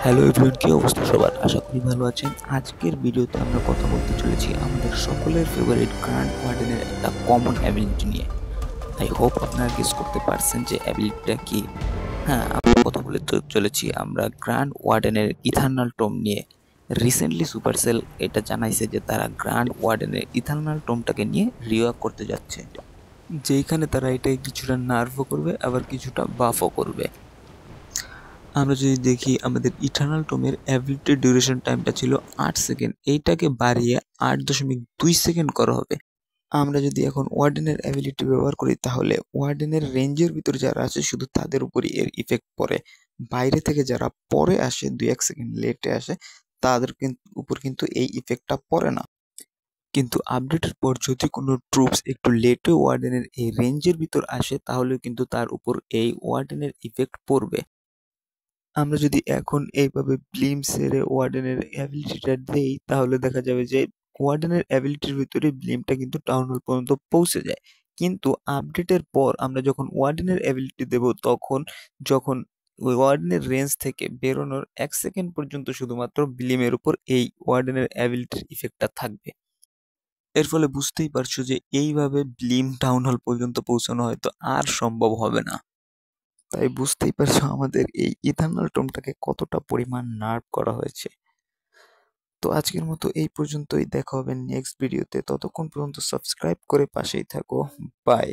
Hello everyone, কি অবস্থা সবার? আশা করি ভালো আছেন। আজকের ভিডিওতে আমরা কথা বলতে চলেছি আমাদের সকলের ফেভারিট গ্র্যান্ড ওয়ার্ডেনের একটা কমন অ্যাবিলিটি নিয়ে। আই হোপ আপনারা গেস করতে পারছেন যে অ্যাবিলিটিটা কি। হ্যাঁ, আমরা কথা বলতে চলেছি আমরা গ্র্যান্ড ওয়ার্ডেনের ইথারনাল টোম নিয়ে। রিসেন্টলি সুপারসেল এটা জানাইছে যে তারা গ্র্যান্ড ওয়ার্ডেনের ইথারনাল টোমটাকে নিয়ে রিওয়ার্ক করতে যাচ্ছে, যেইখানে তারা এটাকে কিছুটা নার্ভও করবে আবার কিছুটা বাফও করবে। আমরা যদি দেখি আমাদের ইটারনাল টোমের অ্যাবিলিটি ডিউরেশন টাইমটা ছিল 8 সেকেন্ড, এইটাকে বাড়িয়ে 8.2 সেকেন্ড করা হবে। আমরা যদি এখন ওয়ার্ডেনের অ্যাবিলিটি ব্যবহার করি তাহলে ওয়ার্ডেনের রেঞ্জের ভিতরে যারা আছে শুধু তাদের উপরই এর ইফেক্ট পড়ে। বাইরে থেকে যারা পরে আসে 2-1 সেকেন্ড লেটে আসে তাদের উপর কিন্তু এই ইফেক্টটা পড়ে না। কিন্তু আপডেটের পর যদি কোনো ট্রুপস একটু লেটে ওয়ার্ডেনের এই রেঞ্জের ভিতর আসে তাহলে কিন্তু তার উপর এই ওয়ার্ডেনের ইফেক্ট পড়বে। আমরা যদি এখন এইভাবে ব্লিম সেরে ওয়ার্ডেনের অ্যাবিলিটিটা দেই তাহলে দেখা যাবে যে ওয়ার্ডেনের অ্যাবিলিটির ভিতরে ব্লিমটা কিন্তু টাউন হল পর্যন্ত পৌঁছে যায়। কিন্তু আপডেটের পর আমরা যখন ওয়ার্ডেনের অ্যাবিলিটি দেব তখন যখন ওই ওয়ার্ডেনের রেঞ্জ থেকে বেরোনোর 1 সেকেন্ড পর্যন্ত শুধুমাত্র ব্লিমের উপর এই ওয়ার্ডেনের অ্যাবিলিটির ইফেক্টটা থাকবে। এর ফলে বুঝতেই পারছো যে এইভাবে ব্লিম টাউন হল পর্যন্ত পৌঁছানো হয়তো আর সম্ভব হবে না। তাই বুঝতেই পারছো আমাদের এই ইথানল টোমটাকে কতটা পরিমাণ নার্ভ করা হয়েছে। তো আজকের মতো এই পর্যন্তই, দেখা হবে নেক্সট ভিডিওতে। ততক্ষণ পর্যন্ত সাবস্ক্রাইব করে পাশেই থাকো। বাই।